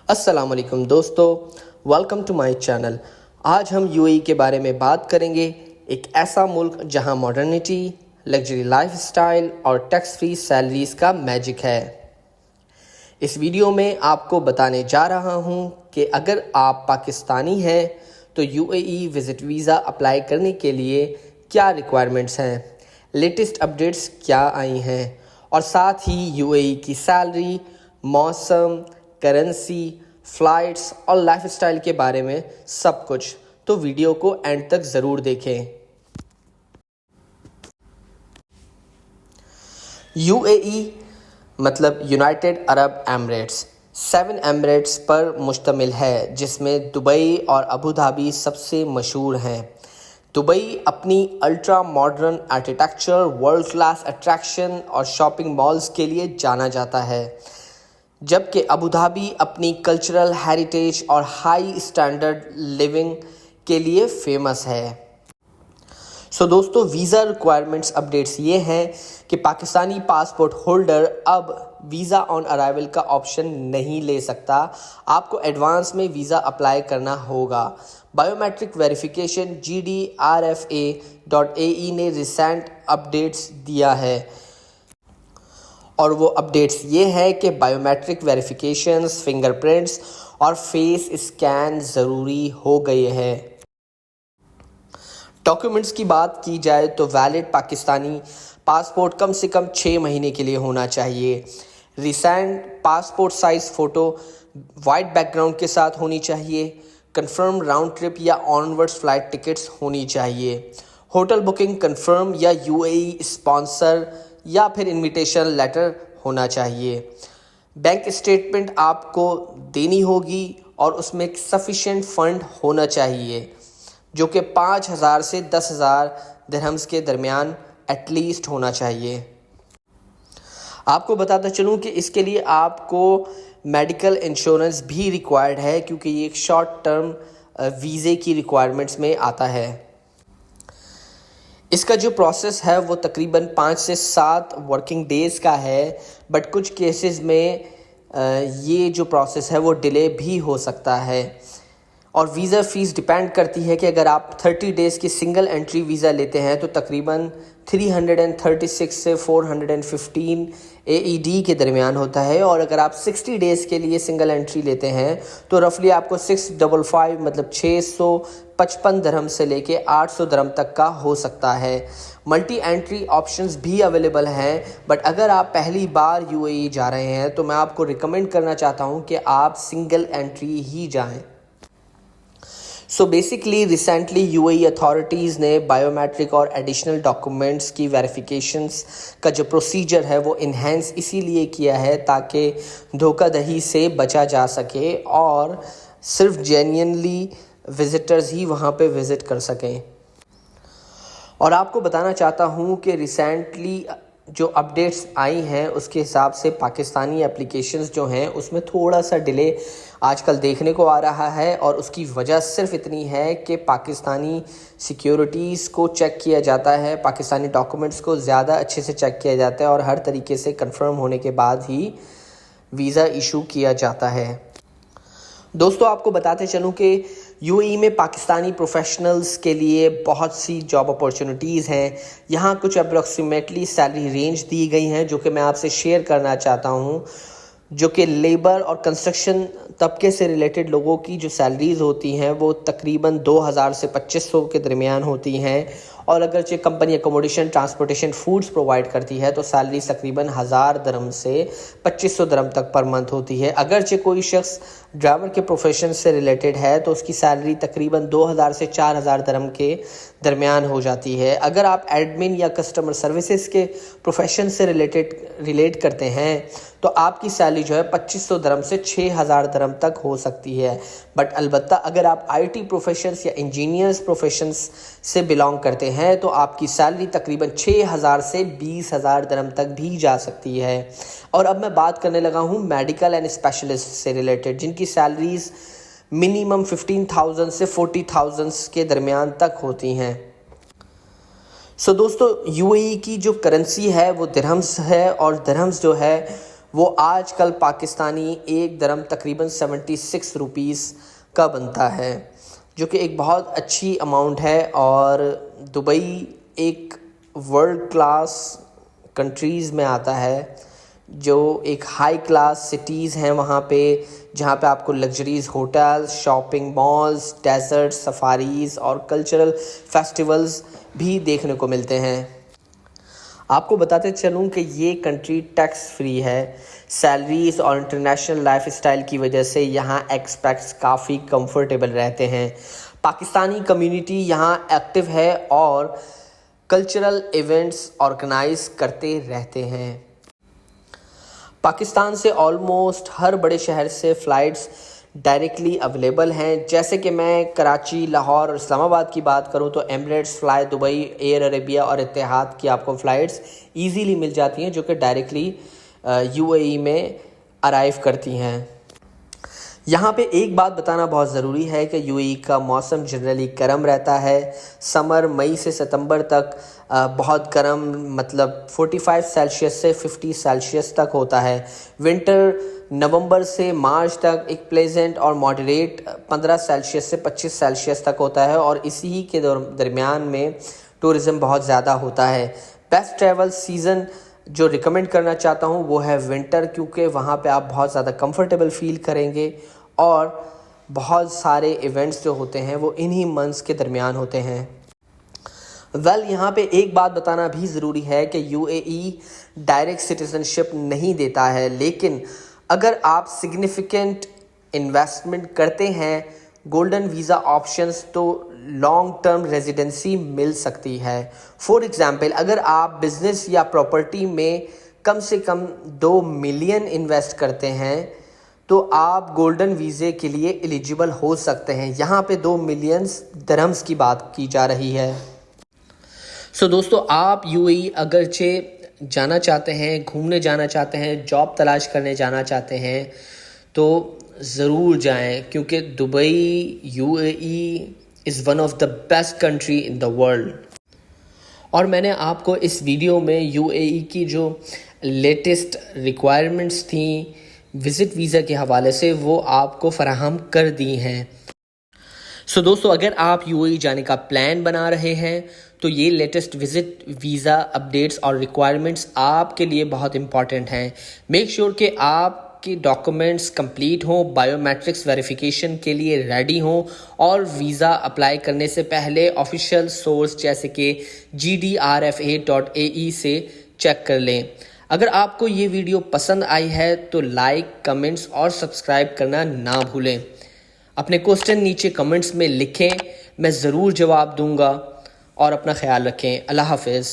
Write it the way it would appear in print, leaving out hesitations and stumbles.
السلام علیکم دوستو، ویلکم ٹو مائی چینل۔ آج ہم یو اے ای کے بارے میں بات کریں گے، ایک ایسا ملک جہاں ماڈرنٹی، لگژری لائف سٹائل اور ٹیکس فری سیلریز کا میجک ہے۔ اس ویڈیو میں آپ کو بتانے جا رہا ہوں کہ اگر آپ پاکستانی ہیں تو you a E visit visa apply کرنے کے لیے کیا ریکوائرمنٹس ہیں، لیٹسٹ اپڈیٹس کیا آئی ہیں، اور ساتھ ہی یو اے ای کی سیلری، موسم، کرنسی، فلائٹس اور لائف سٹائل کے بارے میں سب کچھ۔ تو ویڈیو کو اینڈ تک ضرور دیکھیں۔ یو اے ای مطلب یونائٹڈ عرب ایمریٹس 7 ایمریٹس پر مشتمل ہے، جس میں دبئی اور ابوظہبی سب سے مشہور ہیں۔ دبئی اپنی ultra modern architecture, world class attraction اور شاپنگ مالز کے لیے جانا جاتا ہے، جبکہ ابوظہبی اپنی کلچرل ہیریٹیج اور ہائی اسٹینڈرڈ لیونگ کے لیے فیمس ہے۔ دوستو، ویزا ریکوائرمنٹس اپڈیٹس یہ ہیں کہ پاکستانی پاسپورٹ ہولڈر اب ویزا آن ارائیول کا آپشن نہیں لے سکتا، آپ کو ایڈوانس میں ویزا اپلائی کرنا ہوگا۔ بائیو میٹرک ویریفیکیشن GDRFA.AE نے ریسنٹ اپڈیٹس دیا ہے، اور وہ اپڈیٹس یہ ہے کہ bio matric verifications, finger prints اور فیس اسکین ضروری ہو گئے ہیں۔ ڈاکیومنٹس کی بات کی جائے تو ویلڈ پاکستانی پاسپورٹ کم سے کم 6 مہینے کے لیے ہونا چاہیے۔ Recent passport size photo white back ground کے ساتھ ہونی چاہیے۔ کنفرم راؤنڈ ٹرپ یا آن ورڈ فلائٹ ٹکٹس ہونی چاہیے۔ ہوٹل بکنگ کنفرم یا یو اے ای اسپانسر یا پھر انویٹیشن لیٹر ہونا چاہیے۔ بینک اسٹیٹمنٹ آپ کو دینی ہوگی اور اس میں سفیشینٹ فنڈ ہونا چاہیے، جو کہ 5,000 سے 10,000 درہمز کے درمیان ایٹ لیسٹ ہونا چاہیے۔ آپ کو بتاتا چلوں کہ اس کے لیے آپ کو میڈیکل انشورنس بھی ریکوائرڈ ہے، کیونکہ یہ ایک شارٹ ٹرم ویزے کی ریکوائرمنٹس میں آتا ہے۔ اس کا جو پروسیس ہے وہ تقریباً 5 سے 7 ورکنگ ڈیز کا ہے، بٹ کچھ کیسز میں یہ جو پروسیس ہے وہ ڈیلے بھی ہو سکتا ہے۔ اور ویزا فیس ڈیپینڈ کرتی ہے کہ اگر آپ 30 ڈیز کی سنگل انٹری ویزا لیتے ہیں تو تقریباً 336 سے 415 AED کے درمیان ہوتا ہے، اور اگر آپ 60 ڈیز کے لیے سنگل انٹری لیتے ہیں تو رفلی آپ کو 655 مطلب 655 درہم سے لے کے 800 درہم تک کا ہو سکتا ہے۔ ملٹی انٹری آپشنز بھی اویلیبل ہیں، بٹ اگر آپ پہلی بار یو اے ای جا رہے ہیں تو میں آپ کو ریکمینڈ کرنا چاہتا ہوں کہ آپ سنگل انٹری ہی جائیں۔ Basically recently you a E authorities نے بائیو میٹرک اور ایڈیشنل ڈاکومنٹس کی ویریفیکیشنز کا جو پروسیجر ہے وہ انہینس اسی لیے کیا ہے تاکہ دھوکہ دہی سے بچا جا سکے اور صرف جینینلی وزٹرز ہی وہاں پہ وزٹ کر سکیں۔ اور آپ کو بتانا چاہتا ہوں کہ ریسنٹلی جو اپڈیٹس آئی ہیں اس کے حساب سے پاکستانی اپلیکیشنز جو ہیں اس میں تھوڑا سا ڈیلے آج کل دیکھنے کو آ رہا ہے، اور اس کی وجہ صرف اتنی ہے کہ پاکستانی سیکیورٹیز کو چیک کیا جاتا ہے، پاکستانی ڈاکومنٹس کو زیادہ اچھے سے چیک کیا جاتا ہے، اور ہر طریقے سے کنفرم ہونے کے بعد ہی ویزا ایشو کیا جاتا ہے۔ دوستو، آپ کو بتاتے چلوں کہ یو اے ای میں پاکستانی پروفیشنلز کے لیے بہت سی جاب اپورچونیٹیز ہیں۔ یہاں کچھ اپروکسیمیٹلی سیلری رینج دی گئی ہیں جو کہ میں آپ سے شیئر کرنا چاہتا ہوں، جو کہ لیبر اور کنسٹرکشن طبقے سے ریلیٹڈ لوگوں کی جو سیلریز ہوتی ہیں وہ تقریباً 2,000 سے 2,500 کے درمیان ہوتی ہیں، اور اگرچہ company accommodation, transportation, foods provide کرتی ہے تو سیلری تقریباً 1,000 درہم سے 2,500 درہم تک پر منتھ ہوتی ہے۔ اگرچہ کوئی شخص ڈرائیور کے پروفیشن سے ریلیٹڈ ہے تو اس کی سیلری تقریباً 2,000 سے 4,000 درہم کے درمیان ہو جاتی ہے۔ اگر آپ ایڈمن یا کسٹمر سروسز کے پروفیشن سے ریلیٹ کرتے ہیں تو آپ کی سیلری جو ہے 2,500 درہم سے 6,000 درہم تک ہو سکتی ہے، بٹ البتہ اگر آپ آئی ٹی پروفیشنز یا انجینئرز پروفیشنز سے بلانگ کرتے ہیں تو آپ کی سیلری تقریباً 6,000 سے 20,000 درہم تک بھی جا سکتی ہے۔ اور اب میں بات کرنے لگا ہوں میڈیکل اینڈ اسپیشلسٹ سے ریلیٹڈ، جن کی سیلریز منیمم 15,000 سے 40,000 کے درمیان تک ہوتی ہیں۔ دوستو، یو اے ای کی جو کرنسی ہے وہ درہمز ہے، اور درہمز جو ہے وہ آج کل پاکستانی ایک درہم تقریباً 76 روپیز کا بنتا ہے، جو کہ ایک بہت اچھی اماؤنٹ ہے۔ اور دبئی ایک ورلڈ کلاس کنٹریز میں آتا ہے، جو ایک ہائی کلاس سٹیز ہیں وہاں پہ، جہاں پہ آپ کو luxuries hotels, shopping malls, desert safaris اور کلچرل فیسٹیولز بھی دیکھنے کو ملتے ہیں۔ آپ کو بتاتے چلوں کہ یہ کنٹری ٹیکس فری ہے۔ سیلریز اور انٹرنیشنل لائف اسٹائل کی وجہ سے یہاں ایکسپیکٹس کافی کمفرٹیبل رہتے ہیں۔ پاکستانی کمیونٹی یہاں ایکٹیو ہے اور کلچرل ایونٹس آرگنائز کرتے رہتے ہیں۔ پاکستان سے آلموسٹ ہر بڑے شہر سے فلائٹس ڈائریکٹلی اویلیبل ہیں، جیسے کہ میں کراچی، لاہور اور اسلام آباد کی بات کروں تو Emirates, fly Dubai, air Arabia اور اتحاد کی آپ کو فلائٹس ایزیلی مل جاتی ہیں، جو کہ ڈائریکٹلی UAE میں ارائیو کرتی ہیں۔ یہاں پہ ایک بات بتانا بہت ضروری ہے کہ UAE کا موسم جنرلی گرم رہتا ہے۔ سمر مئی سے ستمبر تک بہت گرم، مطلب 45 سیلسیس سے 50 سیلسیس تک ہوتا ہے۔ ونٹر نومبر سے مارچ تک ایک پلیزنٹ اور ماڈریٹ 15 سیلسیس سے 25 سیلسیس تک ہوتا ہے، اور اسی کے درمیان میں ٹورزم بہت زیادہ ہوتا ہے۔ بیسٹ ٹریول سیزن جو ریکمینڈ کرنا چاہتا ہوں وہ ہے ونٹر، کیونکہ وہاں پہ آپ بہت زیادہ کمفرٹیبل فیل کریں گے، اور بہت سارے ایونٹس جو ہوتے ہیں وہ انہی منتھس کے درمیان ہوتے ہیں۔ یہاں پہ ایک بات بتانا بھی ضروری ہے کہ UAE ڈائریکٹ سٹیزن شپ نہیں دیتا ہے، لیکن اگر آپ سگنیفیکنٹ انویسٹمنٹ کرتے ہیں گولڈن ویزا آپشنز تو لانگ ٹرم ریزیڈنسی مل سکتی ہے۔ فور ایگزامپل، اگر آپ بزنس یا پراپرٹی میں کم سے کم 2 ملین انویسٹ کرتے ہیں تو آپ گولڈن ویزے کے لیے ایلیجیبل ہو سکتے ہیں۔ یہاں پہ 2 ملین درہمز کی بات کی جا رہی ہے۔ دوستو، آپ UAE اگرچہ جانا چاہتے ہیں، گھومنے جانا چاہتے ہیں، جاب تلاش کرنے جانا چاہتے ہیں تو ضرور جائیں، کیونکہ Dubai UAE is one of the best country in the world۔ اور میں نے آپ کو اس ویڈیو میں UAE کی جو لیٹسٹ ریکوائرمنٹس تھیں وزٹ ویزا کے حوالے سے وہ آپ کو فراہم کر دی ہیں۔ دوستو، اگر آپ UAE جانے کا پلان بنا رہے ہیں تو یہ لیٹسٹ وزٹ ویزا اپڈیٹس اور ریکوائرمنٹس آپ کے لیے بہت امپورٹنٹ ہیں۔ میک شیور کہ آپ کے ڈاکومنٹس کمپلیٹ ہوں، بائیو میٹرکس ویریفیکیشن کے لیے ریڈی ہوں، اور ویزا اپلائی کرنے سے پہلے آفیشیل سورس جیسے کہ GDRFA.ae سے چیک کر لیں۔ اگر آپ کو یہ ویڈیو پسند آئی ہے تو لائک، کمنٹس اور سبسکرائب کرنا نہ بھولیں۔ اپنے کوسچن نیچے کمنٹس میں لکھیں، میں ضرور جواب دوں گا، اور اپنا خیال رکھیں۔ اللہ حافظ۔